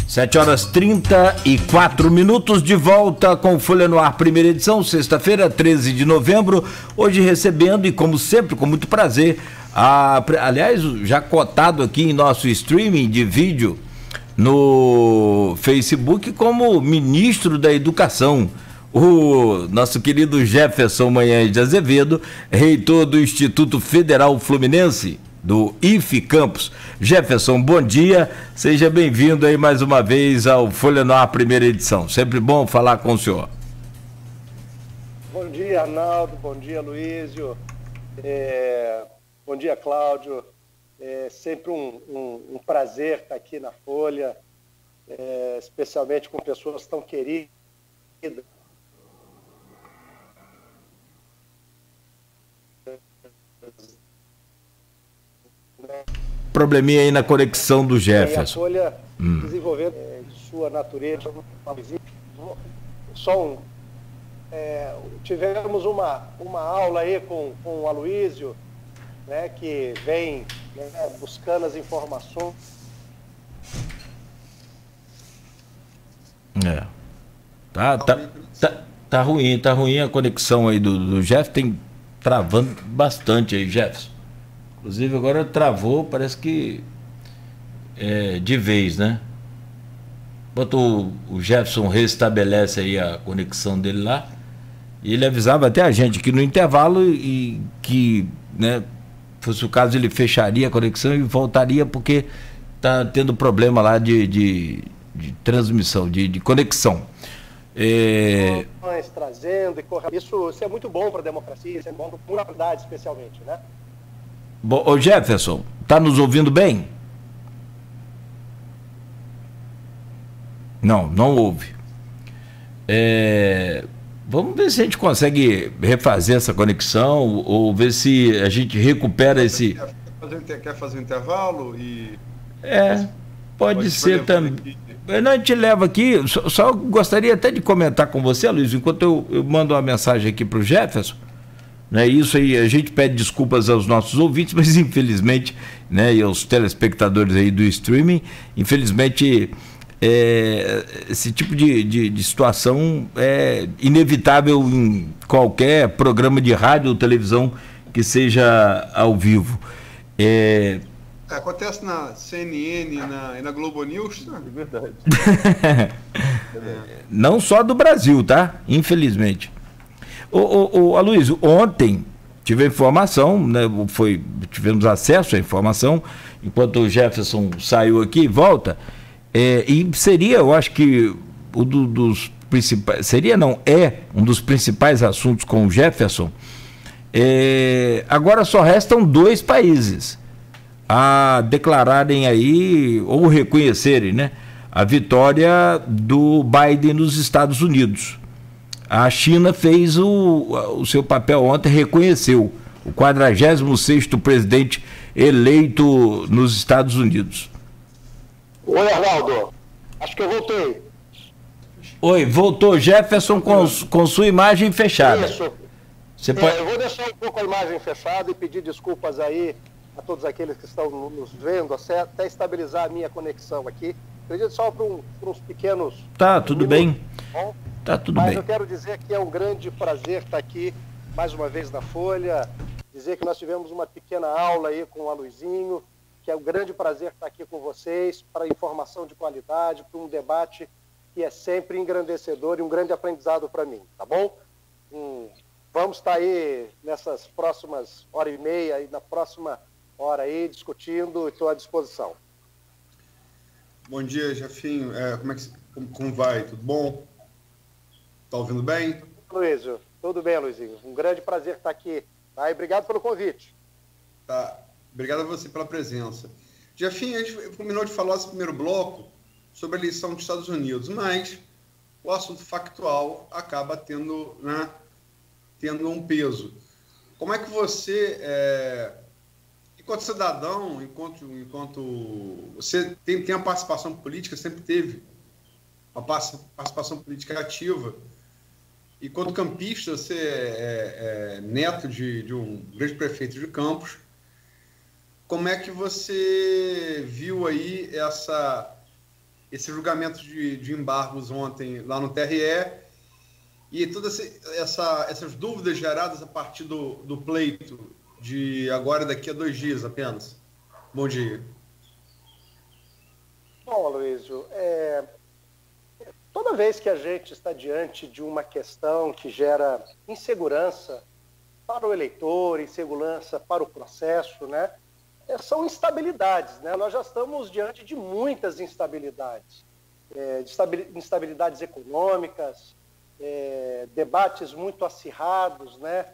7h34, de volta com Folha no Ar, primeira edição, sexta-feira, 13 de novembro, hoje recebendo, e como sempre, com muito prazer, aliás, já cotado aqui em nosso streaming de vídeo no Facebook como ministro da Educação, o nosso querido Jefferson Manhães de Azevedo, reitor do Instituto Federal Fluminense, do IFE Campus. Jefferson, bom dia, seja bem-vindo aí mais uma vez ao Folha no Ar, primeira edição. Sempre bom falar com o senhor. Bom dia, Arnaldo, bom dia, Luísio, bom dia, Cláudio. É sempre um prazer estar aqui na Folha, especialmente com pessoas tão queridas. Probleminha aí na conexão do Jefferson. A Folha desenvolvendo sua natureza. Tivemos uma aula aí com o Aloysio, né, que vem, né, buscando as informações. Tá ruim a conexão aí do Jefferson, tem travando bastante aí, Jefferson. Inclusive agora travou, parece que de vez, né? Enquanto o Jefferson restabelece aí a conexão dele lá, e ele avisava até a gente que no intervalo e que, né, fosse o caso, ele fecharia a conexão e voltaria porque tá tendo problema lá de transmissão, de conexão. Trazendo isso é muito bom para a democracia, isso é bom para a pluralidade, especialmente, né? Bom, ô Jefferson, tá nos ouvindo bem? Não ouve. Vamos ver se a gente consegue refazer essa conexão ou ver se a gente recupera esse... Quer fazer um intervalo? Pode ser também. Não, a gente leva aqui, só gostaria até de comentar com você, Luiz, enquanto eu mando uma mensagem aqui para o Jefferson, né, isso aí, a gente pede desculpas aos nossos ouvintes, mas infelizmente, né, e aos telespectadores aí do streaming, infelizmente, esse tipo de situação é inevitável em qualquer programa de rádio ou televisão que seja ao vivo. Acontece na CNN e na Globo News, né? É verdade. Não só do Brasil, tá? Infelizmente. Aloysio, ontem tive a informação, né, tivemos acesso à informação, enquanto o Jefferson saiu aqui e volta, e seria, eu acho que dos principais, é um dos principais assuntos com o Jefferson. Agora só restam 2 países a declararem aí, ou reconhecerem, né, a vitória do Biden nos Estados Unidos. A China fez o seu papel ontem, reconheceu o 46º presidente eleito nos Estados Unidos. Oi, Arnaldo. Acho que eu voltei. Oi, voltou Jefferson com sua imagem fechada. Isso. Eu vou deixar um pouco a imagem fechada e pedir desculpas aí a todos aqueles que estão nos vendo, até estabilizar a minha conexão aqui. Acredito só para uns pequenos... Tá, tudo bem. Bom? Tá tudo bem. Mas eu quero dizer que é um grande prazer estar aqui mais uma vez na Folha, dizer que nós tivemos uma pequena aula aí com o Aloysinho, que é um grande prazer estar aqui com vocês, para informação de qualidade, para um debate que é sempre engrandecedor e um grande aprendizado para mim, tá bom? Vamos estar aí nessas próximas hora e meia, e na próxima hora aí, discutindo, e estou à disposição. Bom dia, Jefinho. Como vai? Tudo bom? Está ouvindo bem? Luísio, tudo bem, Luizinho. Um grande prazer estar aqui. Tá? E obrigado pelo convite. Tá. Obrigado a você pela presença. Jefinho, a gente combinou de falar nesse primeiro bloco sobre a eleição dos Estados Unidos, mas o assunto factual acaba tendo um peso. Como é que você, enquanto cidadão, enquanto você tem a participação política, sempre teve uma participação política ativa, e quanto campista, você é neto de um grande prefeito de Campos, como é que você viu aí esse julgamento de embargos ontem lá no TRE e todas essas dúvidas geradas a partir do pleito de agora e daqui a 2 dias apenas. Bom dia. Bom, Aloysio, toda vez que a gente está diante de uma questão que gera insegurança para o eleitor, insegurança para o processo, né, são instabilidades, né? Nós já estamos diante de muitas instabilidades, instabilidades econômicas, debates muito acirrados, né?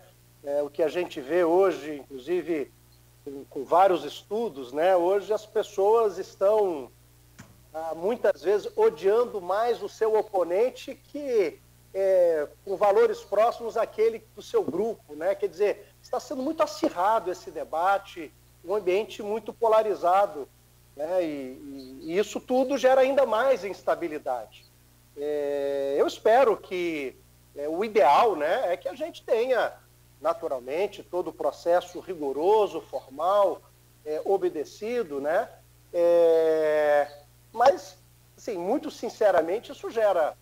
O que a gente vê hoje, inclusive com vários estudos, né? Hoje as pessoas estão muitas vezes odiando mais o seu oponente que com valores próximos àquele do seu grupo, né? Quer dizer, está sendo muito acirrado esse debate, um ambiente muito polarizado, né? E isso tudo gera ainda mais instabilidade. Eu espero que o ideal, né, é que a gente tenha, naturalmente, todo o processo rigoroso, formal, obedecido, né? Mas, assim, muito sinceramente, isso gera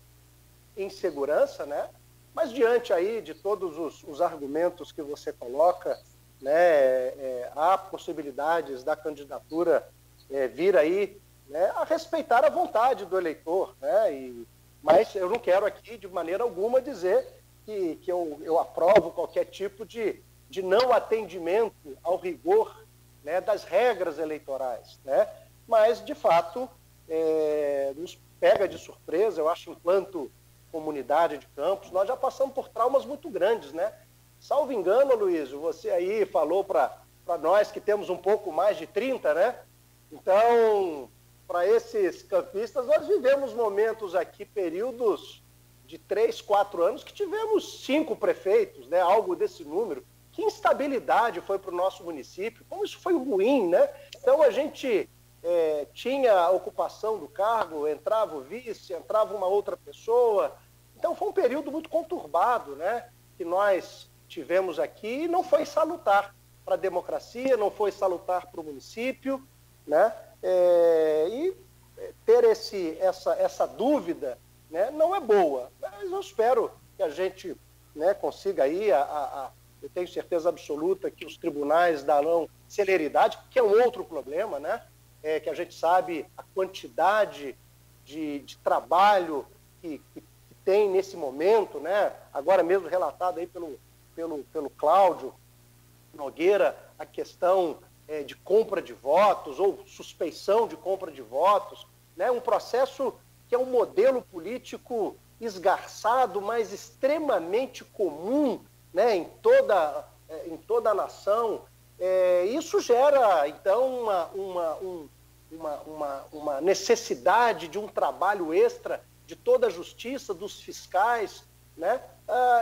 insegurança, né? Mas diante aí de todos os argumentos que você coloca, né, há possibilidades da candidatura vir aí, né, a respeitar a vontade do eleitor, né? Mas eu não quero aqui, de maneira alguma, dizer que eu aprovo qualquer tipo de não atendimento ao rigor, né, das regras eleitorais, né? Mas, de fato, nos pega de surpresa, eu acho, enquanto comunidade de Campos, nós já passamos por traumas muito grandes, né? Salvo engano, Luísio, você aí falou para nós que temos um pouco mais de 30, né? Então, para esses campistas, nós vivemos momentos aqui, períodos de 3, 4 anos, que tivemos 5 prefeitos, né? Algo desse número. Que instabilidade foi para o nosso município, como isso foi ruim, né? Então, a gente tinha a ocupação do cargo, entrava o vice, entrava uma outra pessoa. Então, foi um período muito conturbado, né? Que nós tivemos aqui, e não foi salutar para a democracia, não foi salutar para o município, né? E ter essa dúvida, né, não é boa, mas eu espero que a gente, né, consiga aí, eu tenho certeza absoluta que os tribunais darão celeridade, que é um outro problema, né? Que a gente sabe a quantidade de trabalho que tem nesse momento, né? Agora mesmo relatado aí pelo Cláudio Nogueira, a questão de compra de votos ou suspeição de compra de votos, né? Um processo que é um modelo político esgarçado, mas extremamente comum, né? em toda a nação. Isso gera, então, uma necessidade de um trabalho extra de toda a justiça, dos fiscais, né?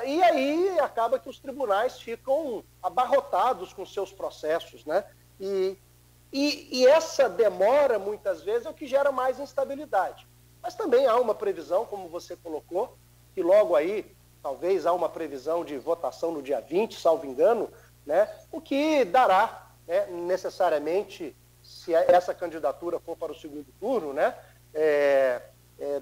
E aí acaba que os tribunais ficam abarrotados com seus processos, né? E essa demora, muitas vezes, é o que gera mais instabilidade. Mas também há uma previsão, como você colocou, que logo aí, talvez há uma previsão de votação no dia 20, salvo engano, né? O que dará, né, necessariamente, se essa candidatura for para o segundo turno, né,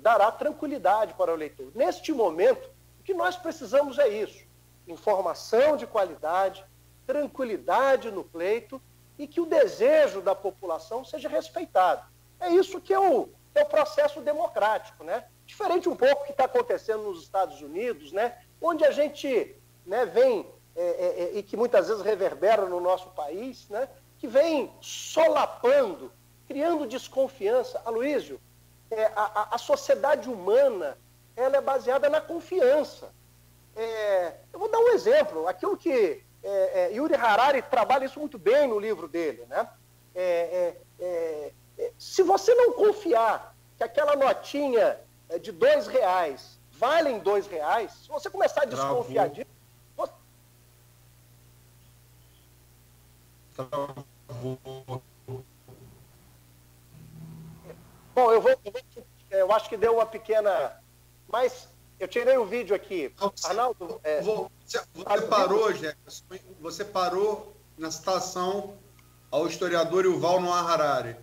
dará tranquilidade para o eleitor. Neste momento, o que nós precisamos é isso: informação de qualidade, tranquilidade no pleito e que o desejo da população seja respeitado. É isso que é o processo democrático, né? Diferente um pouco do que está acontecendo nos Estados Unidos, né, onde a gente, né, vem, e que muitas vezes reverbera no nosso país, né, que vem solapando, criando desconfiança. Aloysio, a sociedade humana, ela é baseada na confiança. Eu vou dar um exemplo, aquilo que Yuri Harari trabalha isso muito bem no livro dele, né? Se você não confiar que aquela notinha de R$2 vale R$2, se você começar a desconfiar disso... Bom, eu acho que deu uma pequena... Mas eu tirei o vídeo aqui. Arnaldo... Você parou na citação ao historiador Yuval Noah Harari.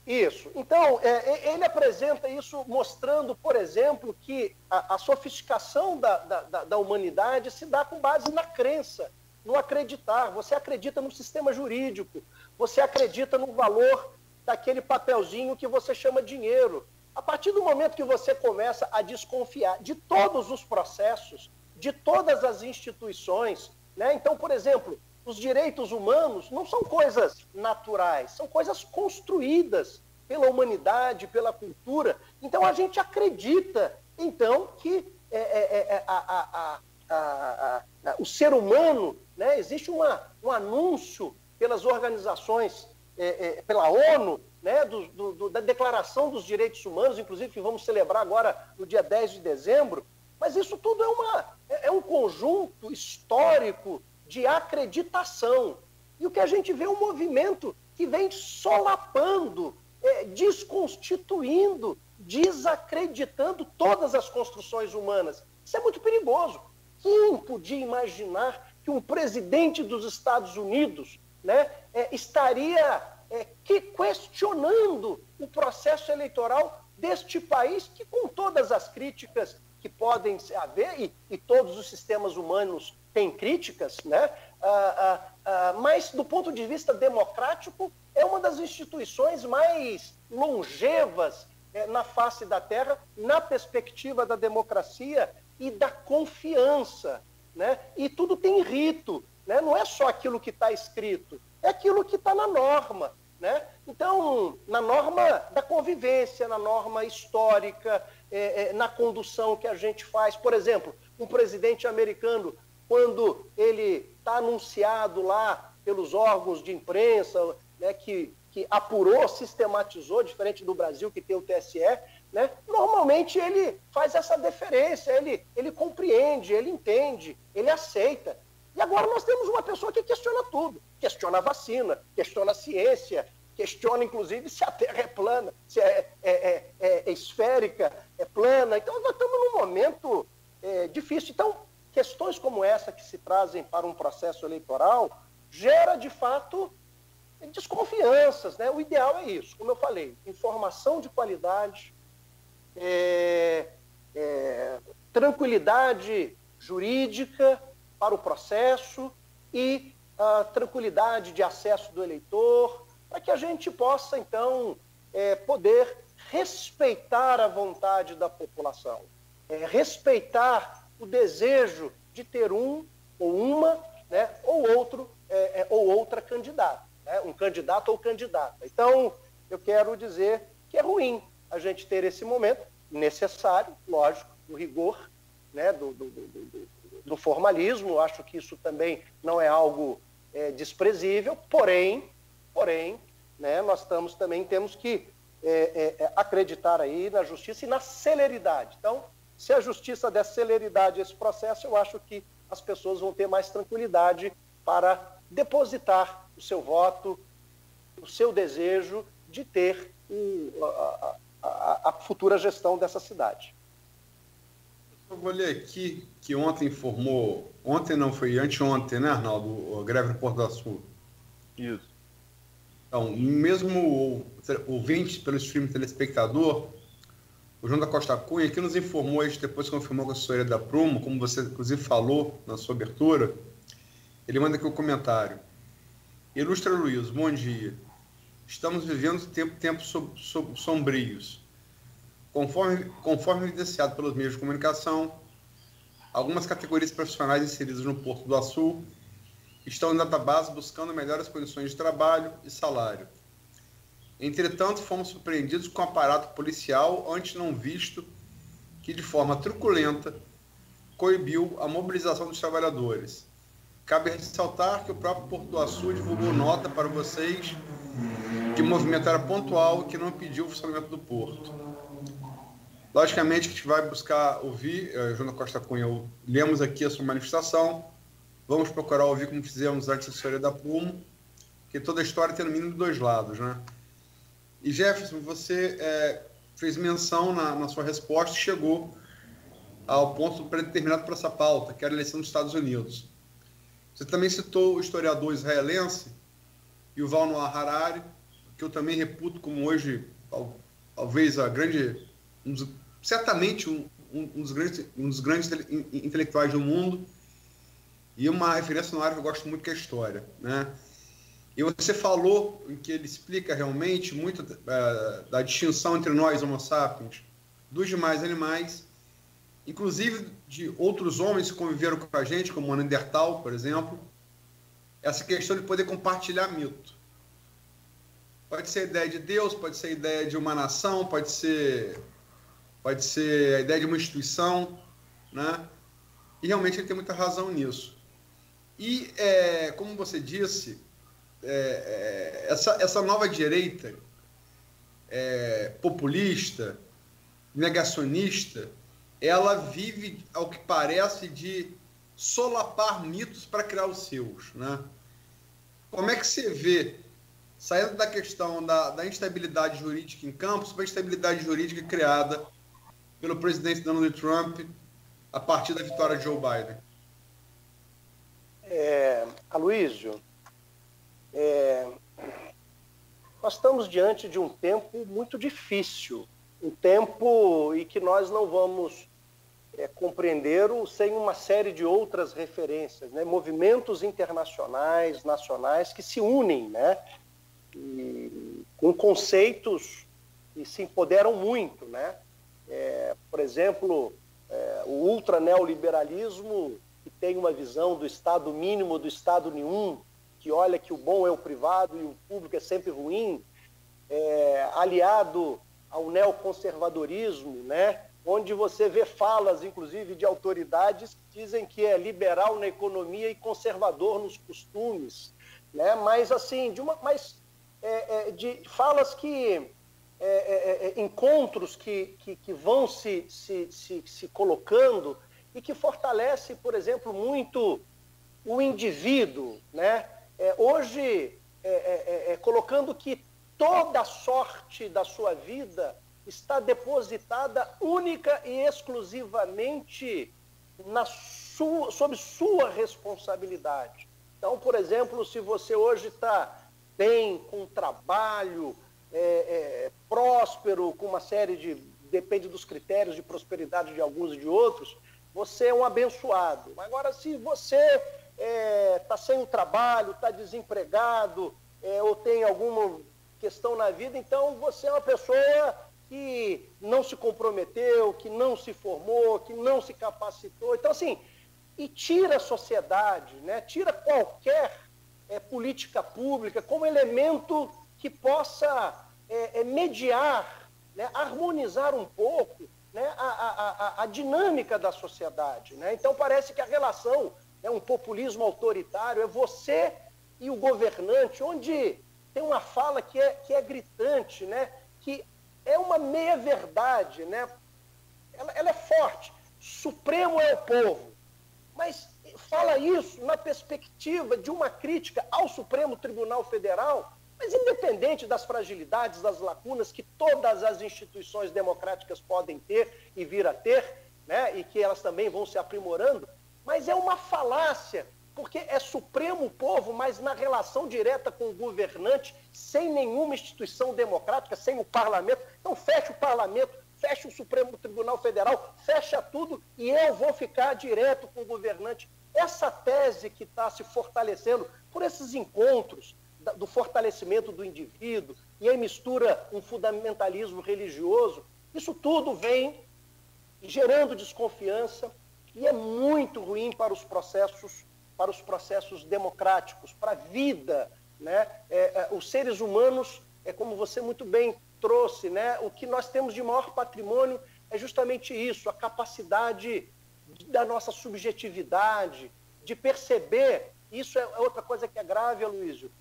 Isso. Então, ele apresenta isso mostrando, por exemplo, que a sofisticação da humanidade se dá com base na crença, no acreditar. Você acredita no sistema jurídico, você acredita no valor daquele papelzinho que você chama dinheiro. A partir do momento que você começa a desconfiar de todos os processos, de todas as instituições, né? Então, por exemplo, os direitos humanos não são coisas naturais, são coisas construídas pela humanidade, pela cultura. Então, a gente acredita, então, que o ser humano, né? Existe um anúncio pelas organizações, pela ONU, né? Da Declaração dos Direitos Humanos, inclusive, que vamos celebrar agora no dia 10 de dezembro, mas isso tudo é um conjunto histórico de acreditação. E o que a gente vê é um movimento que vem solapando, desconstituindo, desacreditando todas as construções humanas. Isso é muito perigoso. Quem podia imaginar que um presidente dos Estados Unidos, né, estaria questionando o processo eleitoral deste país, que, com todas as críticas que podem haver, e todos os sistemas humanos têm críticas, né? Mas, do ponto de vista democrático, é uma das instituições mais longevas na face da Terra, na perspectiva da democracia e da confiança, né? E tudo tem rito, né? Não é só aquilo que está escrito, é aquilo que está na norma, né? Então, na norma da convivência, na norma histórica, na condução que a gente faz. Por exemplo, um presidente americano, quando ele está anunciado lá pelos órgãos de imprensa, né, que apurou, sistematizou, diferente do Brasil, que tem o TSE, né, normalmente ele faz essa deferência, ele compreende, ele entende, ele aceita. E agora nós temos uma pessoa que questiona tudo, questiona a vacina, questiona a ciência, questiona, inclusive, se a Terra é plana, se é esférica, é plana. Então, nós estamos num momento difícil. Então, questões como essa que se trazem para um processo eleitoral gera, de fato, desconfianças, né? O ideal é isso, como eu falei, informação de qualidade, tranquilidade jurídica para o processo e tranquilidade de acesso do eleitor, para que a gente possa, então, poder respeitar a vontade da população, respeitar o desejo de ter um ou uma, né, ou outro, ou outra candidata, né, um candidato ou candidata. Então, eu quero dizer que é ruim a gente ter esse momento, necessário, lógico, do rigor, né, do formalismo. Acho que isso também não é algo desprezível, porém, né, nós temos que acreditar aí na justiça e na celeridade. Então, se a justiça der celeridade a esse processo, eu acho que as pessoas vão ter mais tranquilidade para depositar o seu voto, o seu desejo de ter a futura gestão dessa cidade. Eu vou ler aqui que ontem informou, ontem não, foi anteontem, né, Arnaldo, a greve no Porto do Sul. Isso. Então, mesmo ouvinte pelo stream telespectador, o João da Costa Cunha, que nos informou, depois confirmou com a assessoria da Prumo, como você inclusive falou na sua abertura, ele manda aqui um comentário. Ilustre Luiz, bom dia. Estamos vivendo tempos sombrios. Conforme evidenciado pelos meios de comunicação, algumas categorias profissionais inseridas no Porto do Açu estão em database buscando melhores condições de trabalho e salário. Entretanto, fomos surpreendidos com o aparato policial antes não visto que, de forma truculenta, coibiu a mobilização dos trabalhadores. Cabe ressaltar que o próprio Porto do Açu divulgou nota para vocês que o movimento era pontual e que não impediu o funcionamento do porto. Logicamente, a gente vai buscar ouvir, João da Costa Cunha, lemos aqui a sua manifestação, vamos procurar ouvir como fizemos antes da assessoria da Prumo, que toda a história tem no mínimo 2 lados, né? E Jefferson, você fez menção na sua resposta e chegou ao ponto predeterminado para essa pauta, que era a eleição dos Estados Unidos. Você também citou o historiador israelense Yuval Noah Harari, que eu também reputo como hoje, talvez a grande, certamente um dos grandes intelectuais do mundo, e uma referência no área que eu gosto muito, que é a história, né? E você falou em que ele explica realmente muito da distinção entre nós, Homo sapiens, dos demais animais, inclusive de outros homens que conviveram com a gente, como o Neandertal, por exemplo, essa questão de poder compartilhar mito. Pode ser a ideia de Deus, pode ser a ideia de uma nação, pode ser a ideia de uma instituição, né? E realmente ele tem muita razão nisso. E, como você disse, essa nova direita populista, negacionista, ela vive, ao que parece, de solapar mitos para criar os seus, né? Como é que você vê, saindo da questão da instabilidade jurídica em campos, para a instabilidade jurídica criada pelo presidente Donald Trump a partir da vitória de Joe Biden? Aloysio, nós estamos diante de um tempo muito difícil, um tempo em que nós não vamos compreender sem uma série de outras referências, né? Movimentos internacionais, nacionais, que se unem, né? E, com conceitos que se empoderam muito, né? Por exemplo, o ultraneoliberalismo, que tem uma visão do Estado mínimo, do Estado nenhum, que olha que o bom é o privado e o público é sempre ruim, aliado ao neoconservadorismo, né? Onde você vê falas, inclusive, de autoridades que dizem que é liberal na economia e conservador nos costumes, né? Mas, assim, de falas que... encontros que vão se colocando e que fortalece, por exemplo, muito o indivíduo, né? Hoje, colocando que toda a sorte da sua vida está depositada única e exclusivamente sob sua responsabilidade. Então, por exemplo, se você hoje está bem, com trabalho, próspero, com uma série de... depende dos critérios de prosperidade de alguns e de outros, você é um abençoado. Agora, se você está sem um trabalho, está desempregado, ou tem alguma questão na vida, então você é uma pessoa que não se comprometeu, que não se formou, que não se capacitou. Então, assim, e tira a sociedade, né? Tira qualquer política pública como elemento que possa mediar, né? Harmonizar um pouco, né? a dinâmica da sociedade, né? Então parece que a relação é um populismo autoritário, é você e o governante, onde tem uma fala que é gritante, né? Que é uma meia-verdade, né? Ela é forte. Supremo é o povo. Mas fala isso na perspectiva de uma crítica ao Supremo Tribunal Federal, mas independente das fragilidades, das lacunas que todas as instituições democráticas podem ter e vir a ter, né? E que elas também vão se aprimorando, mas é uma falácia, porque é supremo o povo, mas na relação direta com o governante, sem nenhuma instituição democrática, sem o parlamento. Então fecha o parlamento, fecha o Supremo Tribunal Federal, fecha tudo e eu vou ficar direto com o governante. Essa tese que está se fortalecendo por esses encontros do fortalecimento do indivíduo, e aí mistura um fundamentalismo religioso, isso tudo vem gerando desconfiança e é muito ruim para os processos democráticos, para a vida, né? Os seres humanos, como você muito bem trouxe, né? O que nós temos de maior patrimônio é justamente isso, a capacidade da nossa subjetividade, de perceber. Isso é outra coisa que é grave, Aloysio.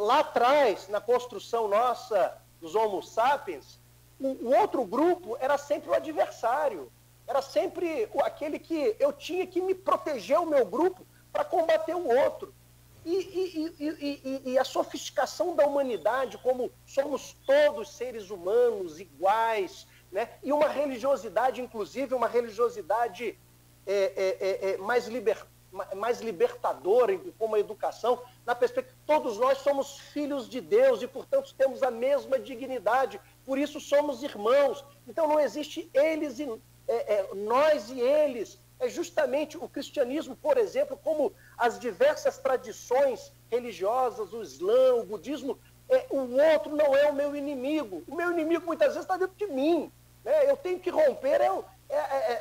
Lá atrás, na construção nossa dos Homo sapiens, o outro grupo era sempre o adversário, era sempre aquele que eu tinha que me proteger o meu grupo para combater o outro. E a sofisticação da humanidade, como somos todos seres humanos iguais, né? E uma religiosidade, inclusive, uma religiosidade mais mais libertadora como a educação, na perspectiva que todos nós somos filhos de Deus e, portanto, temos a mesma dignidade, por isso somos irmãos. Então não existe eles e nós e eles. É justamente o cristianismo, por exemplo, como as diversas tradições religiosas, o Islã, o budismo, o outro não é o meu inimigo. O meu inimigo muitas vezes está dentro de mim, né? Eu tenho que romper,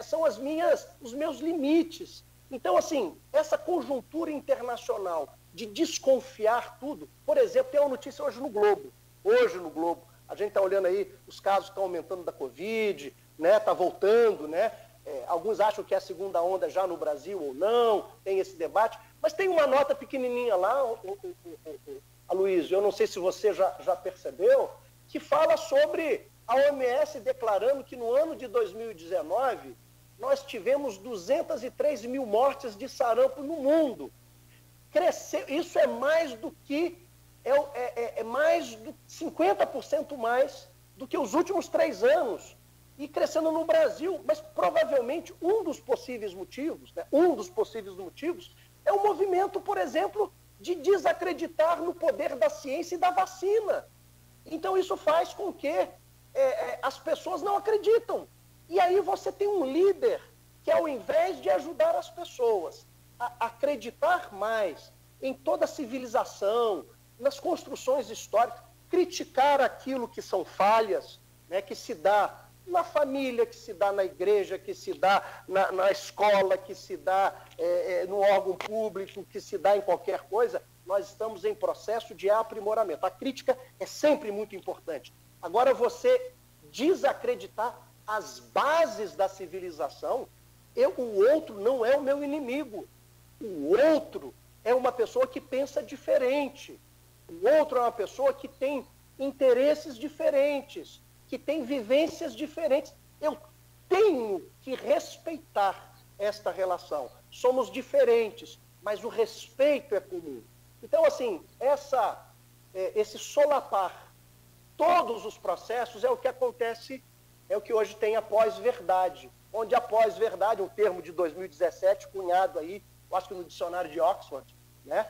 são os meus limites. Então, assim, essa conjuntura internacional de desconfiar tudo, por exemplo, tem uma notícia hoje no Globo. Hoje no Globo, a gente está olhando aí, os casos estão aumentando da Covid, né? Está voltando, né? Alguns acham que é a segunda onda já no Brasil ou não, tem esse debate, mas tem uma nota pequenininha lá, Aloysio, eu não sei se você já percebeu, que fala sobre a OMS declarando que no ano de 2019 nós tivemos 203 mil mortes de sarampo no mundo. Cresceu, isso é mais do que, mais de 50% mais do que os últimos 3 anos. E crescendo no Brasil, mas provavelmente um dos possíveis motivos é o movimento, por exemplo, de desacreditar no poder da ciência e da vacina. Então isso faz com que as pessoas não acreditam. E aí você tem um líder que, ao invés de ajudar as pessoas a acreditar mais em toda a civilização, nas construções históricas, criticar aquilo que são falhas, né, que se dá na família, que se dá na igreja, que se dá na escola, que se dá no órgão público, que se dá em qualquer coisa, nós estamos em processo de aprimoramento. A crítica é sempre muito importante. Agora, você desacreditar as bases da civilização, o outro não é o meu inimigo. O outro é uma pessoa que pensa diferente. O outro é uma pessoa que tem interesses diferentes, que tem vivências diferentes. Eu tenho que respeitar esta relação. Somos diferentes, mas o respeito é comum. Então, assim, esse solapar todos os processos é o que acontece, é o que hoje tem a pós-verdade, onde a pós-verdade, um termo de 2017, cunhado aí, eu acho que no dicionário de Oxford, né?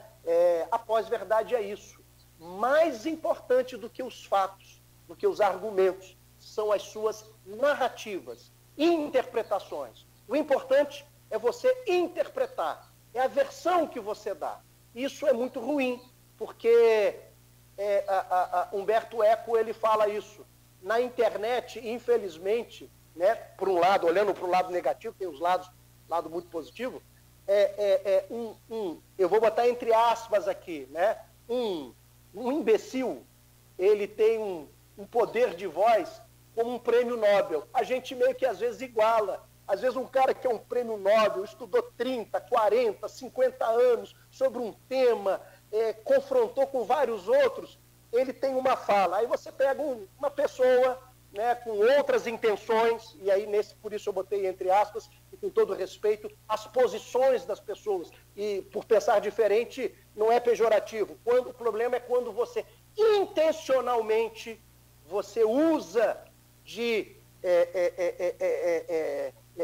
A pós-verdade é isso. Mais importante do que os fatos, do que os argumentos, são as suas narrativas, interpretações. O importante é você interpretar, é a versão que você dá. Isso é muito ruim, porque Humberto Eco ele fala isso. Na internet, infelizmente, né, por um lado, olhando para o lado negativo, tem os lado muito positivo, eu vou botar entre aspas aqui, né, um imbecil, ele tem um poder de voz como um prêmio Nobel. A gente meio que às vezes iguala. Às vezes um cara que é um prêmio Nobel, estudou 30, 40, 50 anos sobre um tema, confrontou com vários outros, ele tem uma fala. Aí você pega uma pessoa, né, com outras intenções, e aí por isso eu botei entre aspas, e com todo respeito, as posições das pessoas. E por pensar diferente não é pejorativo. O problema é quando você intencionalmente você usa de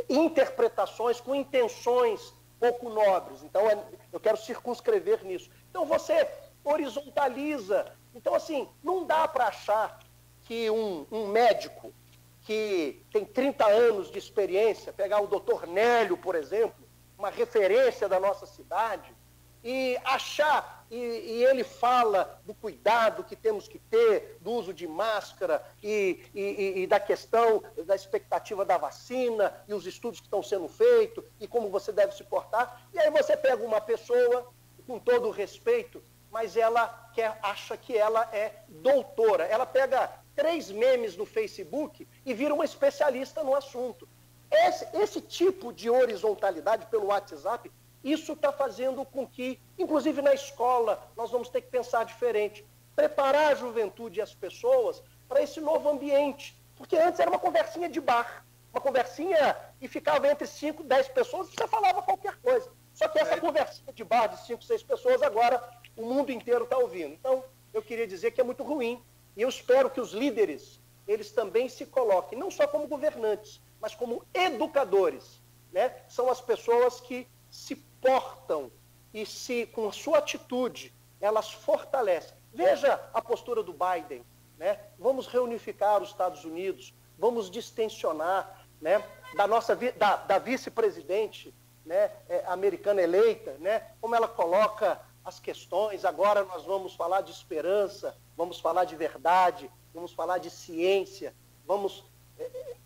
interpretações com intenções pouco nobres. Então, eu quero circunscrever nisso. Então, você horizontaliza. Então, assim, não dá para achar que um médico que tem 30 anos de experiência, pegar o Dr. Nélio, por exemplo, uma referência da nossa cidade, e achar, e ele fala do cuidado que temos que ter, do uso de máscara e da questão da expectativa da vacina e os estudos que estão sendo feitos e como você deve se portar. E aí você pega uma pessoa, com todo o respeito, mas ela acha que ela é doutora. Ela pega 3 memes no Facebook e vira uma especialista no assunto. Esse tipo de horizontalidade pelo WhatsApp, isso está fazendo com que, inclusive na escola, nós vamos ter que pensar diferente. Preparar a juventude e as pessoas para esse novo ambiente. Porque antes era uma conversinha de bar. Uma conversinha e ficava entre 5, 10 pessoas e você falava qualquer coisa. Só que essa conversinha de bar de 5, 6 pessoas, agora o mundo inteiro está ouvindo. Então, eu queria dizer que é muito ruim. E eu espero que os líderes, eles também se coloquem, não só como governantes, mas como educadores, né? São as pessoas que se portam e se, com a sua atitude, elas fortalecem. Veja a postura do Biden, né? Vamos reunificar os Estados Unidos, vamos distensionar, né, da vice-presidente, né, americana eleita, né, como ela coloca as questões. Agora nós vamos falar de esperança, vamos falar de verdade, vamos falar de ciência,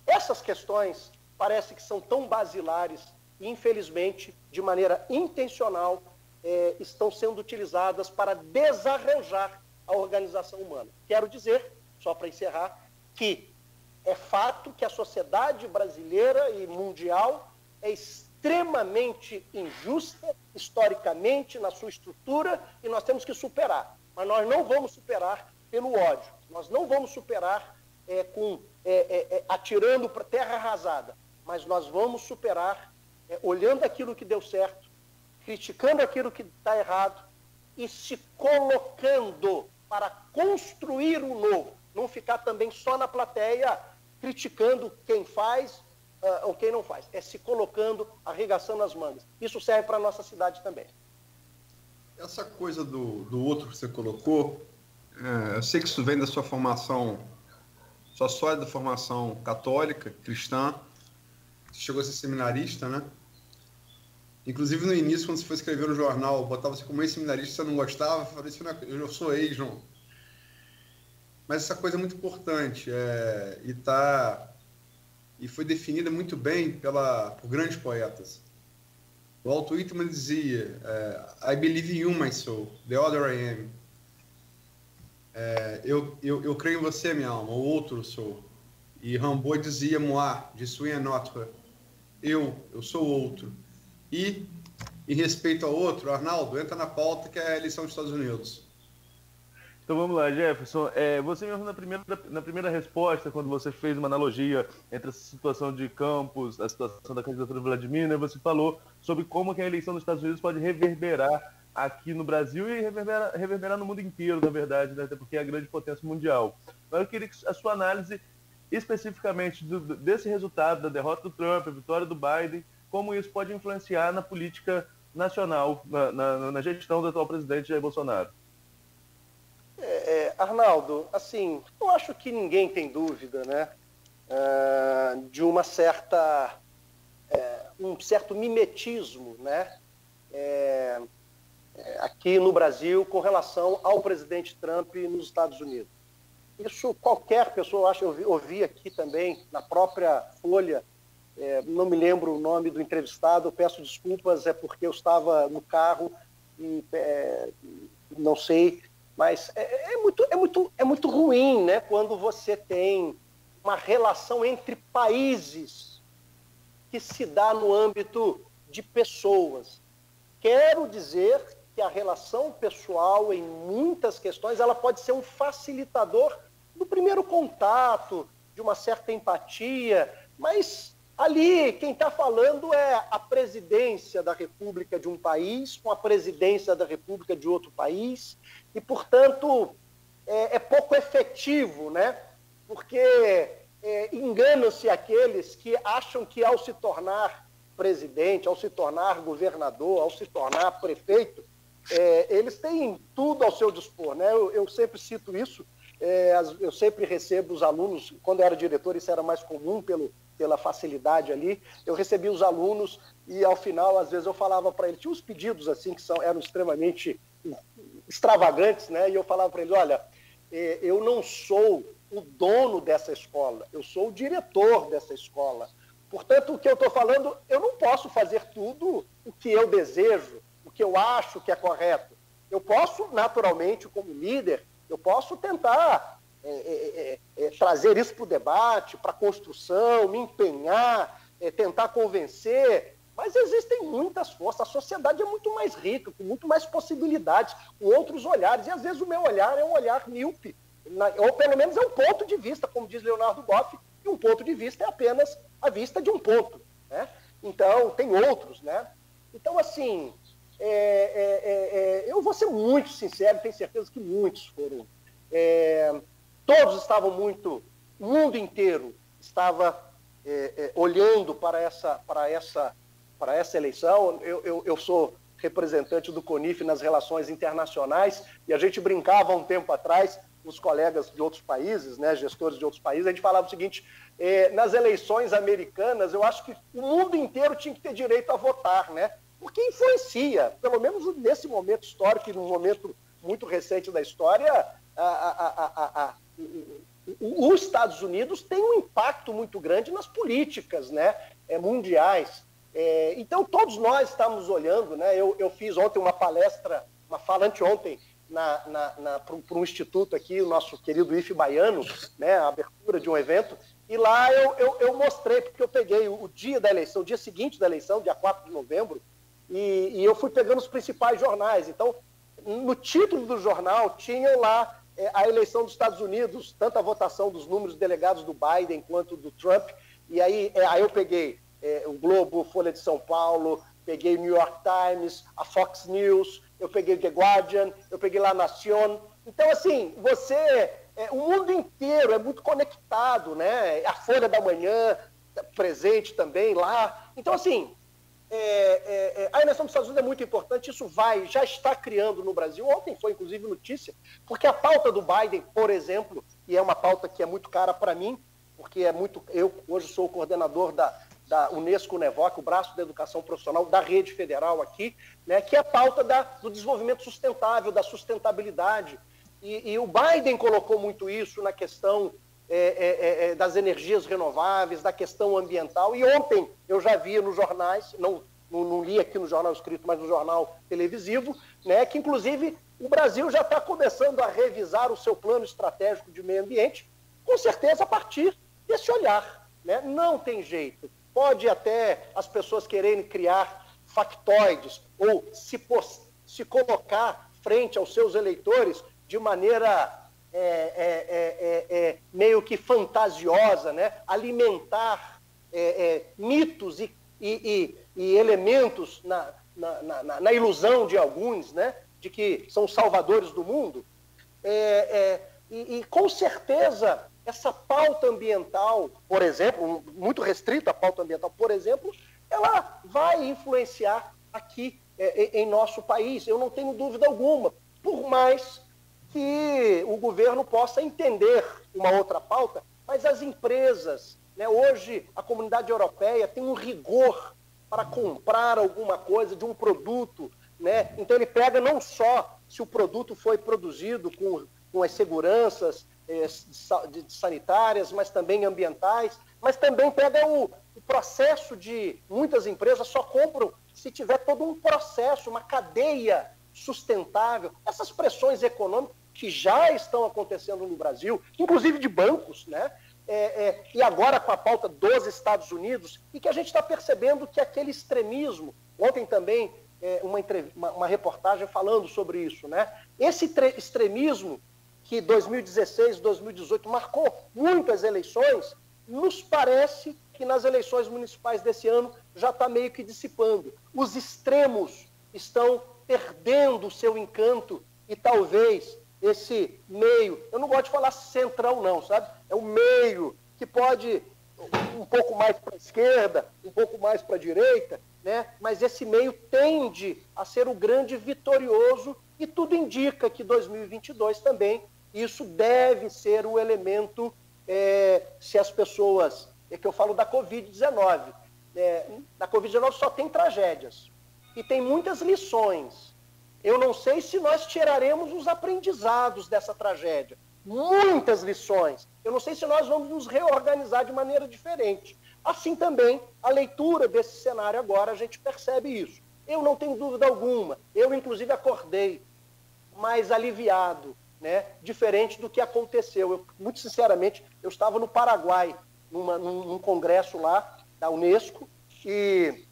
essas questões parece que são tão basilares e, infelizmente, de maneira intencional, estão sendo utilizadas para desarranjar a organização humana. Quero dizer, só para encerrar, que é fato que a sociedade brasileira e mundial é extremamente injusta, historicamente, na sua estrutura, e nós temos que superar. Mas nós não vamos superar pelo ódio, nós não vamos superar atirando para terra arrasada, mas nós vamos superar olhando aquilo que deu certo, criticando aquilo que está errado e se colocando para construir o novo, não ficar também só na plateia criticando quem faz ou quem não faz, é se colocando, arregaçando as mangas. Isso serve para a nossa cidade também. Essa coisa do outro que você colocou, eu sei que isso vem da sua formação, sua sólida formação católica, cristã, você chegou a ser seminarista, né? Inclusive no início, quando você foi escrever no jornal, botava você como ex-seminarista, você não gostava, eu falei, eu sou ex, João. Mas essa coisa é muito importante, e foi definida muito bem por grandes poetas. O Walt Whitman dizia, I believe in you, my soul, the other I am. Eu creio em você, minha alma, o outro sou. E Rimbaud dizia, moi, je suis un autre. Eu sou outro. E, em respeito ao outro, Arnaldo, entra na pauta que é a eleição dos Estados Unidos. Então vamos lá, Jefferson. Você mesmo na primeira resposta, quando você fez uma analogia entre a situação de Campos, a situação da candidatura do Vladimir, né, você falou sobre como que a eleição dos Estados Unidos pode reverberar aqui no Brasil e reverberar no mundo inteiro, na verdade, né, até porque é a grande potência mundial. Mas eu queria que a sua análise especificamente desse resultado, da derrota do Trump, a vitória do Biden, como isso pode influenciar na política nacional, na gestão do atual presidente Jair Bolsonaro. Arnaldo, assim, eu acho que ninguém tem dúvida, né, de um certo mimetismo, né, aqui no Brasil com relação ao presidente Trump nos Estados Unidos. Isso qualquer pessoa, eu acho, eu ouvi aqui também, na própria Folha, não me lembro o nome do entrevistado, eu peço desculpas, é porque eu estava no carro e não sei, mas é muito ruim, né, quando você tem uma relação entre países que se dá no âmbito de pessoas. Quero dizer que a relação pessoal, em muitas questões, ela pode ser um facilitador do primeiro contato, de uma certa empatia, mas ali quem está falando é a presidência da República de um país com a presidência da República de outro país, e, portanto, é pouco efetivo, né? Porque enganam-se aqueles que acham que, ao se tornar presidente, ao se tornar governador, ao se tornar prefeito, eles têm tudo ao seu dispor, né? Eu sempre cito isso, eu sempre recebo os alunos, quando eu era diretor isso era mais comum pela facilidade ali, eu recebia os alunos e ao final, às vezes, eu falava para eles, tinha uns pedidos assim que eram extremamente extravagantes, né? E eu falava para eles, olha, eu não sou o dono dessa escola, eu sou o diretor dessa escola. Portanto, o que eu estou falando, eu não posso fazer tudo o que eu desejo, o que eu acho que é correto. Eu posso, naturalmente, como líder, eu posso tentar trazer isso para o debate, para a construção, me empenhar, tentar convencer, mas existem muitas forças, a sociedade é muito mais rica, com muito mais possibilidades, com outros olhares, e às vezes o meu olhar é um olhar míope, ou pelo menos é um ponto de vista, como diz Leonardo Boff, e um ponto de vista é apenas a vista de um ponto, né? Então, tem outros, né? Então, assim, eu vou ser muito sincero, tenho certeza que muitos foram. Todos estavam muito, o mundo inteiro estava olhando para para essa eleição. Eu sou representante do CONIF nas relações internacionais e a gente brincava um tempo atrás, os colegas de outros países, né, gestores de outros países, a gente falava o seguinte: nas eleições americanas, eu acho que o mundo inteiro tinha que ter direito a votar, né? Porque influencia, pelo menos nesse momento histórico e num momento muito recente da história, os Estados Unidos têm um impacto muito grande nas políticas, né, mundiais. Então, todos nós estamos olhando, né? Eu fiz ontem uma fala anteontem, para um instituto aqui, o nosso querido IFE Baiano, né, a abertura de um evento, e lá eu mostrei, porque eu peguei o dia da eleição, o dia seguinte da eleição, dia 4 de novembro, e eu fui pegando os principais jornais. Então, no título do jornal, tinham lá a eleição dos Estados Unidos, tanto a votação dos números de delegados do Biden quanto do Trump, e aí eu peguei o Globo, Folha de São Paulo, peguei o New York Times, a Fox News, eu peguei o The Guardian, eu peguei La Nación. Então, assim, o mundo inteiro é muito conectado, né? A Folha da Manhã, presente também lá. Então, assim, a eleição dos Estados Unidos é muito importante, isso já está criando no Brasil. Ontem foi, inclusive, notícia, porque a pauta do Biden, por exemplo, e é uma pauta que é muito cara para mim, porque eu hoje sou o coordenador da Unesco-Nevoc, o braço da educação profissional da rede federal aqui, né, que é a pauta do desenvolvimento sustentável, da sustentabilidade. E o Biden colocou muito isso na questão das energias renováveis, da questão ambiental. E ontem eu já vi nos jornais, não li aqui no jornal escrito, mas no jornal televisivo, né, que inclusive o Brasil já está começando a revisar o seu plano estratégico de meio ambiente, com certeza a partir desse olhar, né? Não tem jeito. Pode até as pessoas quererem criar factoides ou se colocar frente aos seus eleitores de maneira meio que fantasiosa, né? Alimentar mitos e elementos na ilusão de alguns, né? De que são os salvadores do mundo. E com certeza essa pauta ambiental, por exemplo, muito restrita a pauta ambiental, por exemplo, ela vai influenciar aqui em nosso país, eu não tenho dúvida alguma, por mais que o governo possa entender uma outra pauta, mas as empresas, né, hoje a comunidade europeia tem um rigor para comprar alguma coisa de um produto, né? Então ele pega não só se o produto foi produzido com as seguranças sanitárias, mas também ambientais, mas também pega o processo de... Muitas empresas só compram se tiver todo um processo, uma cadeia sustentável. Essas pressões econômicas que já estão acontecendo no Brasil, inclusive de bancos, né? E agora com a pauta dos Estados Unidos, e que a gente está percebendo que aquele extremismo, ontem também uma reportagem falando sobre isso, né? Esse extremismo que 2016, 2018 marcou muitas eleições, nos parece que nas eleições municipais desse ano já está meio que dissipando. Os extremos estão perdendo o seu encanto e talvez esse meio, eu não gosto de falar centrão não, sabe? É o meio que pode um pouco mais para a esquerda, um pouco mais para a direita, né? Mas esse meio tende a ser o grande vitorioso e tudo indica que 2022 também isso deve ser o elemento, se as pessoas... É que eu falo da Covid-19. Na Covid-19 só tem tragédias. E tem muitas lições. Eu não sei se nós tiraremos os aprendizados dessa tragédia. Muitas lições. Eu não sei se nós vamos nos reorganizar de maneira diferente. Assim também, a leitura desse cenário agora, a gente percebe isso. Eu não tenho dúvida alguma. Eu, inclusive, acordei mais aliviado, né? Diferente do que aconteceu. Muito sinceramente, eu estava no Paraguai, num congresso lá da Unesco e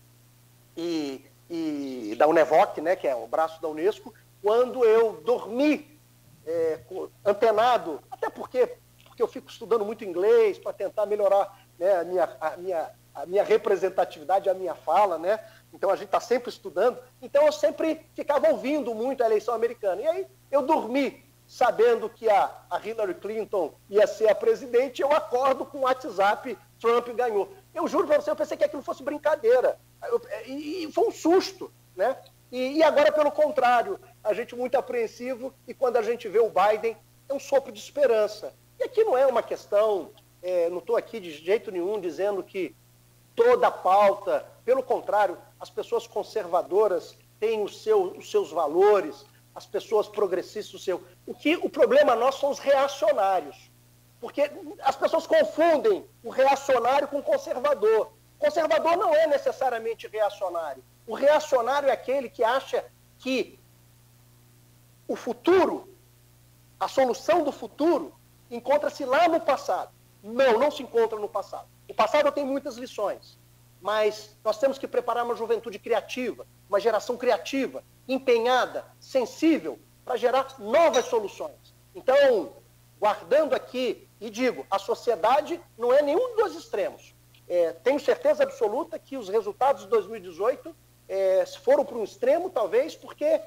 da Unevoc, né, que é o braço da Unesco, quando eu dormi antenado, até porque eu fico estudando muito inglês para tentar melhorar, né, a minha representatividade, a minha fala, né? Então a gente está sempre estudando. Então eu sempre ficava ouvindo muito a eleição americana. E aí eu dormi sabendo que a Hillary Clinton ia ser a presidente, eu acordo com o WhatsApp Trump ganhou. Eu juro para você, eu pensei que aquilo fosse brincadeira. E foi um susto, né? E agora, pelo contrário, a gente muito apreensivo, e quando a gente vê o Biden, é um sopro de esperança. E aqui não é uma questão, não estou aqui de jeito nenhum dizendo que toda a pauta, pelo contrário, as pessoas conservadoras têm os seus valores, as pessoas progressistas o seu. O problema nosso são os reacionários. Porque as pessoas confundem o reacionário com o conservador. O conservador não é necessariamente reacionário. O reacionário é aquele que acha que o futuro, a solução do futuro, encontra-se lá no passado. Não se encontra no passado. O passado tem muitas lições, mas nós temos que preparar uma juventude criativa, uma geração criativa, empenhada, sensível, para gerar novas soluções. Então, guardando aqui, e digo, a sociedade não é nenhum dos extremos. Tenho certeza absoluta que os resultados de 2018 foram para um extremo, talvez, porque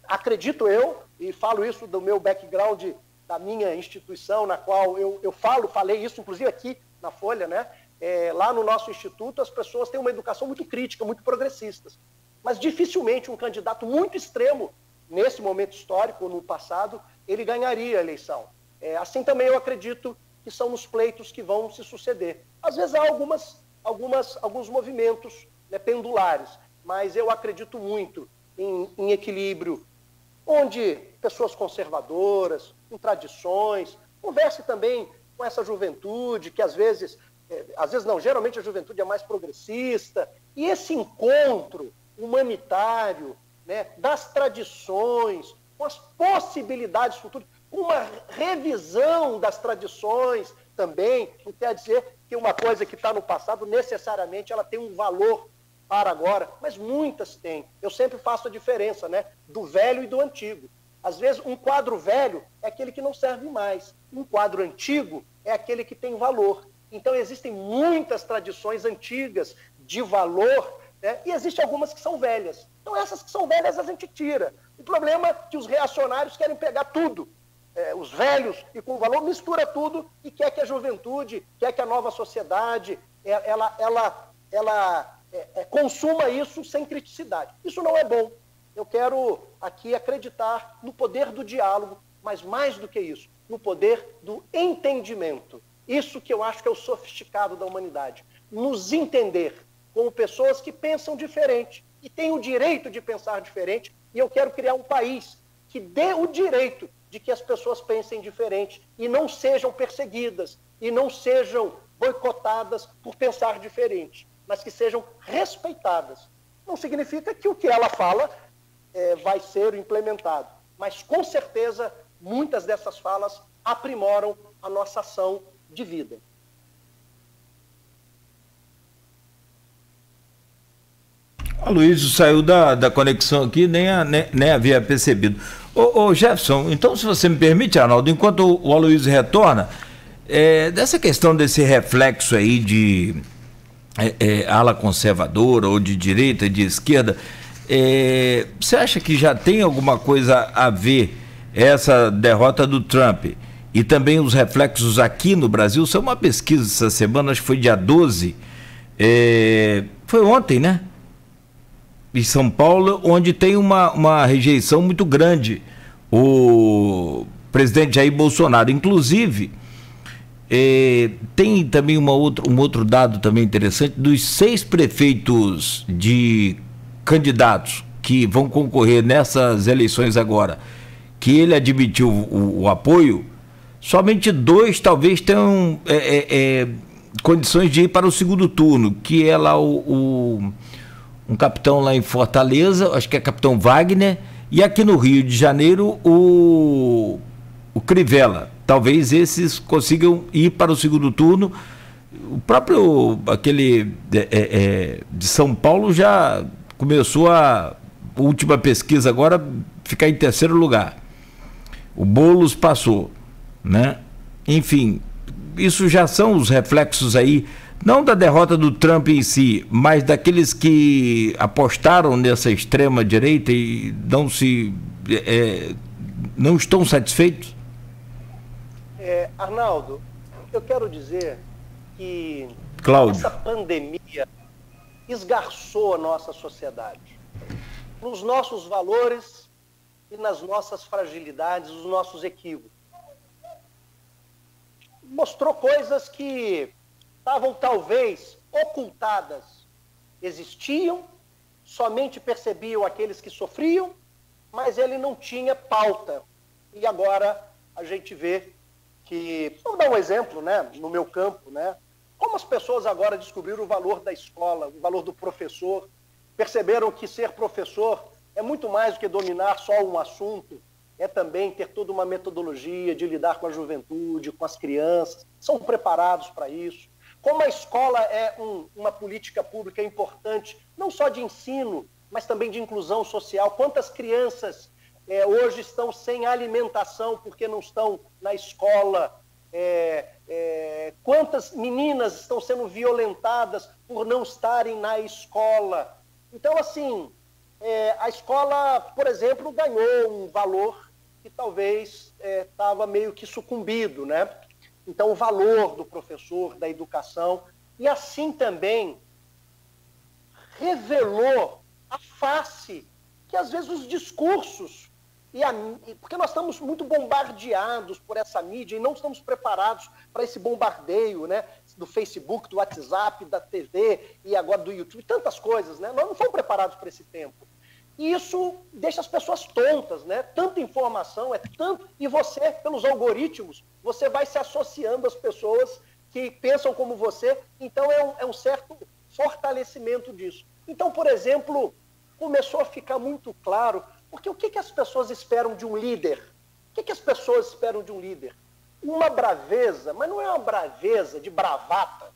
acredito eu, e falo isso do meu background, da minha instituição, na qual eu falei isso, inclusive aqui na Folha, né? Lá no nosso instituto, as pessoas têm uma educação muito crítica, muito progressista. Mas dificilmente um candidato muito extremo, nesse momento histórico, no passado, ele ganharia a eleição. Assim também eu acredito que são os pleitos que vão se suceder. Às vezes há alguns movimentos, né, pendulares, mas eu acredito muito em equilíbrio, onde pessoas conservadoras, com tradições, converse também com essa juventude, que às vezes não, geralmente a juventude é mais progressista, e esse encontro humanitário, né, das tradições, com as possibilidades futuras, uma revisão das tradições também, não quer dizer que uma coisa que está no passado, necessariamente, ela tem um valor para agora, mas muitas têm. Eu sempre faço a diferença, né, do velho e do antigo. Às vezes, um quadro velho é aquele que não serve mais. Um quadro antigo é aquele que tem valor. Então, existem muitas tradições antigas de valor, né, e existem algumas que são velhas. Então, essas que são velhas a gente tira. O problema é que os reacionários querem pegar tudo. Os velhos, e com valor, mistura tudo e quer que a juventude, quer que a nova sociedade, ela consuma isso sem criticidade. Isso não é bom. Eu quero aqui acreditar no poder do diálogo, mas mais do que isso, no poder do entendimento. Isso que eu acho que é o sofisticado da humanidade. Nos entender como pessoas que pensam diferente e têm o direito de pensar diferente, e eu quero criar um país que dê o direito de que as pessoas pensem diferente e não sejam perseguidas e não sejam boicotadas por pensar diferente, mas que sejam respeitadas. Não significa que o que ela fala vai ser implementado, mas com certeza muitas dessas falas aprimoram a nossa ação de vida. A Luísio saiu da conexão aqui, nem havia percebido. Ô Jefferson, então, se você me permite, Arnaldo, enquanto o Aloysio retorna, dessa questão desse reflexo aí de ala conservadora, ou de direita, de esquerda, você acha que já tem alguma coisa a ver essa derrota do Trump e também os reflexos aqui no Brasil? Isso é uma pesquisa essa semana, acho que foi dia 12, foi ontem, né? Em São Paulo, onde tem uma rejeição muito grande o presidente Jair Bolsonaro. Inclusive, tem também um outro dado também interessante, dos 6 prefeitos de candidatos que vão concorrer nessas eleições agora, que ele admitiu o apoio, somente 2 talvez tenham condições de ir para o segundo turno, que é lá um capitão lá em Fortaleza, acho que é capitão Wagner, e aqui no Rio de Janeiro o Crivella. Talvez esses consigam ir para o segundo turno. O próprio, aquele de São Paulo já começou a última pesquisa agora, ficar em 3º lugar. O Boulos passou, né? Enfim, isso já são os reflexos aí, não da derrota do Trump em si, mas daqueles que apostaram nessa extrema direita e não estão satisfeitos? Arnaldo, eu quero dizer que Cláudio. essa pandemia esgarçou a nossa sociedade, nos nossos valores e nas nossas fragilidades, os nossos equívocos. Mostrou coisas que estavam talvez ocultadas, existiam, somente percebiam aqueles que sofriam, mas ele não tinha pauta. E agora a gente vê que, vamos dar um exemplo, né, no meu campo, né, como as pessoas agora descobriram o valor da escola, o valor do professor, perceberam que ser professor é muito mais do que dominar só um assunto, é também ter toda uma metodologia de lidar com a juventude, com as crianças, são preparados para isso. Como a escola é uma política pública importante, não só de ensino, mas também de inclusão social. Quantas crianças hoje estão sem alimentação porque não estão na escola? Quantas meninas estão sendo violentadas por não estarem na escola? Então, assim, a escola, por exemplo, ganhou um valor que talvez estava meio que sucumbido, né? Então, o valor do professor, da educação, e assim também revelou a face que, às vezes, os discursos, porque nós estamos muito bombardeados por essa mídia e não estamos preparados para esse bombardeio, né, do Facebook, do WhatsApp, da TV e agora do YouTube, tantas coisas, né? Nós não fomos preparados para esse tempo. E isso deixa as pessoas tontas, né? Tanta informação, e você, pelos algoritmos, você vai se associando às pessoas que pensam como você, então é um certo fortalecimento disso. Então, por exemplo, começou a ficar muito claro, porque o que as pessoas esperam de um líder? O que as pessoas esperam de um líder? Uma braveza, mas não é uma braveza de bravata,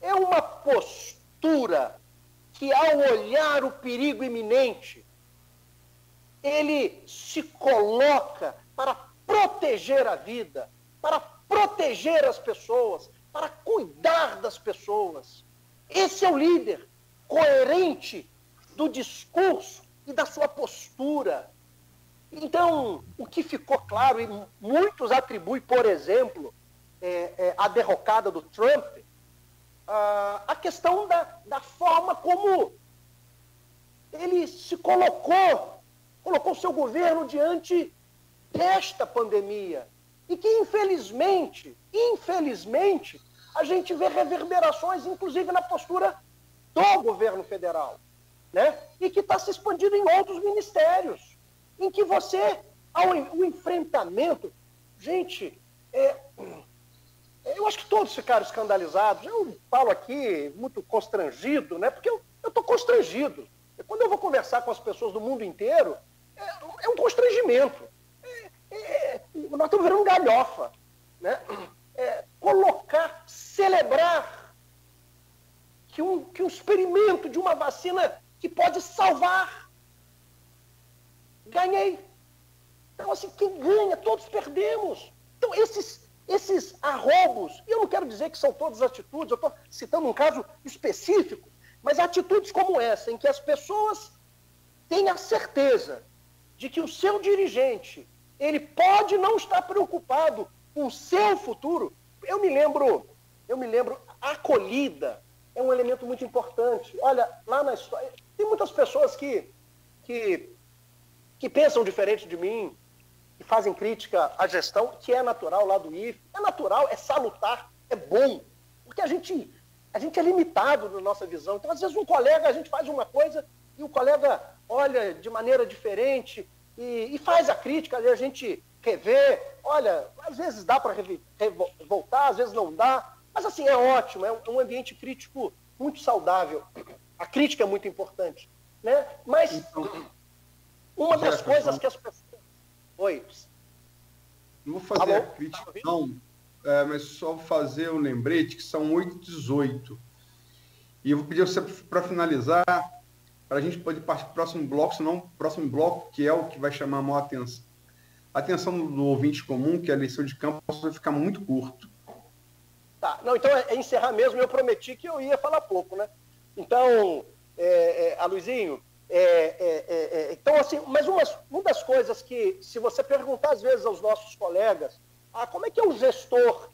é uma postura que, ao olhar o perigo iminente, ele se coloca para proteger a vida, para proteger as pessoas, para cuidar das pessoas. Esse é o líder coerente do discurso e da sua postura. Então, o que ficou claro, e muitos atribuem, por exemplo, a derrocada do Trump, a questão da forma como ele se colocou o seu governo diante desta pandemia. E que, infelizmente, a gente vê reverberações, inclusive na postura do governo federal, né? E que está se expandindo em outros ministérios, em que o enfrentamento... Gente, eu acho que todos ficaram escandalizados. Eu falo aqui muito constrangido, né? Porque eu estou constrangido. Quando eu vou conversar com as pessoas do mundo inteiro, é um constrangimento. Nós estamos virando galhofa, né? Celebrar que um experimento de uma vacina que pode salvar. Ganhei. Então, assim, quem ganha, todos perdemos. Então, esses arroubos, e eu não quero dizer que são todas atitudes, eu estou citando um caso específico, mas atitudes como essa, em que as pessoas têm a certeza de que o seu dirigente, ele pode não estar preocupado com o seu futuro. Eu me lembro, a acolhida é um elemento muito importante. Olha, lá na história, tem muitas pessoas que pensam diferente de mim, que fazem crítica à gestão, que é natural lá do IFE. É natural, é salutar, é bom, porque a gente é limitado na nossa visão. Então, às vezes, a gente faz uma coisa e o colega olha de maneira diferente e faz a crítica, a gente revê. Olha, às vezes dá para voltar, às vezes não dá, mas assim, é ótimo, é um ambiente crítico muito saudável. A crítica é muito importante, né? Mas uma das coisas que as pessoas... Oi. Não vou fazer a crítica, não, mas só fazer um lembrete que são 8h18. E eu vou pedir você para finalizar, para a gente poder partir para o próximo bloco, senão o próximo bloco, que é o que vai chamar a maior atenção. A atenção do ouvinte comum, que é a eleição de campo, vai ficar muito curto. Tá, não, então é encerrar mesmo, eu prometi que eu ia falar pouco, né? Então, Aloysinho, então, assim, mas uma das coisas que, se você perguntar às vezes aos nossos colegas, como é que é o gestor,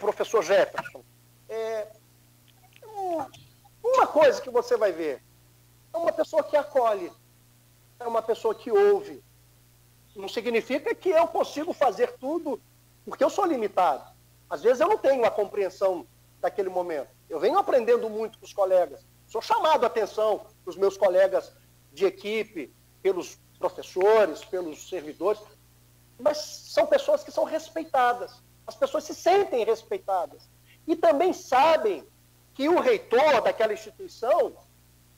professor Jefferson? Uma coisa que você vai ver é uma pessoa que acolhe, é uma pessoa que ouve. Não significa que eu consigo fazer tudo, porque eu sou limitado. Às vezes eu não tenho a compreensão daquele momento. Eu venho aprendendo muito com os colegas. Sou chamado a atenção dos meus colegas de equipe, pelos professores, pelos servidores, mas são pessoas que são respeitadas. As pessoas se sentem respeitadas. E também sabem que o reitor daquela instituição,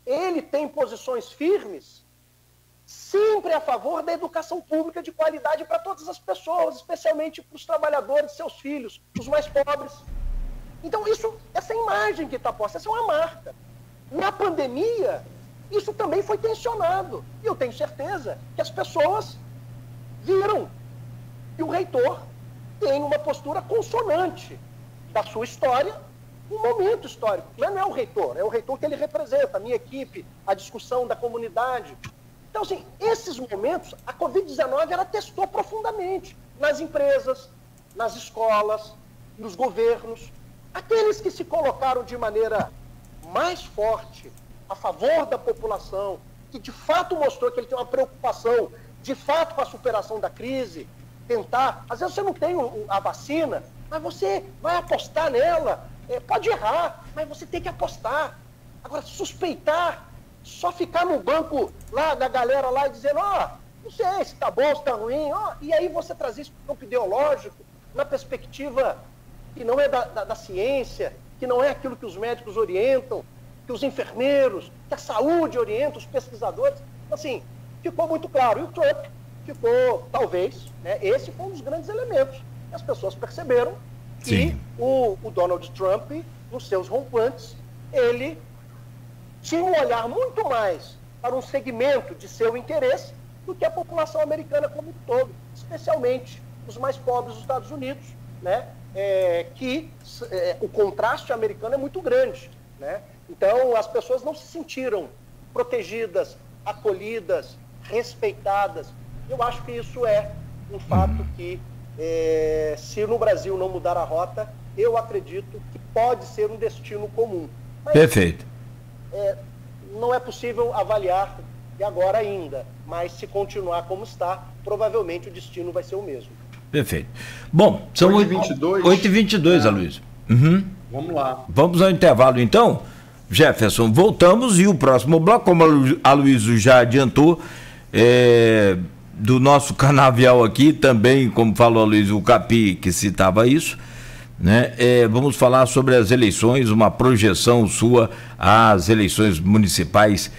ele tem posições firmes, sempre a favor da educação pública de qualidade para todas as pessoas, especialmente para os trabalhadores, seus filhos, os mais pobres. Então, essa imagem que está posta, essa é uma marca. Na pandemia, isso também foi tensionado. E eu tenho certeza que as pessoas viram que o reitor tem uma postura consonante da sua história, um momento histórico. Mas não é o reitor que ele representa, a minha equipe, a discussão da comunidade. Então, assim, esses momentos, a Covid-19, ela testou profundamente nas empresas, nas escolas, nos governos. Aqueles que se colocaram de maneira mais forte a favor da população, que de fato mostrou que ele tem uma preocupação, de fato, com a superação da crise, tentar. Às vezes você não tem a vacina, mas você vai apostar nela. Pode errar, mas você tem que apostar. Agora, suspeitar, só ficar no banco lá da galera lá e dizendo, não sei se está bom, se está ruim, e aí você trazer isso para o campo ideológico, na perspectiva que não é da ciência, que não é aquilo que os médicos orientam, que os enfermeiros, que a saúde orienta, os pesquisadores. Assim, ficou muito claro. E o Trump ficou, talvez, né, esse foi um dos grandes elementos. E as pessoas perceberam que o Donald Trump, nos seus rompantes, ele tinha um olhar muito mais para um segmento de seu interesse do que a população americana como um todo, especialmente os mais pobres dos Estados Unidos, né? O contraste americano é muito grande, né? Então, as pessoas não se sentiram protegidas, acolhidas, respeitadas. Eu acho que isso é um fato que, se no Brasil não mudar a rota, eu acredito que pode ser um destino comum. Mas, perfeito. Não é possível avaliar de agora ainda, mas se continuar como está, provavelmente o destino vai ser o mesmo. Perfeito. Bom, são 8h22, Aloysio. Vamos lá. Vamos ao intervalo, então. Jefferson, voltamos e o próximo bloco, como a Aloysio já adiantou, do nosso canavial aqui, também, como falou a Aloysio, o Capi, que citava isso, né? Vamos falar sobre as eleições, uma projeção sua às eleições municipais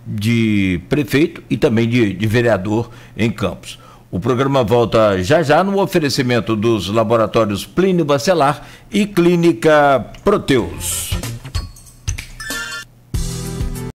de prefeito e também de vereador em Campos. O programa volta já no oferecimento dos laboratórios Plínio Bacelar e Clínica Proteus.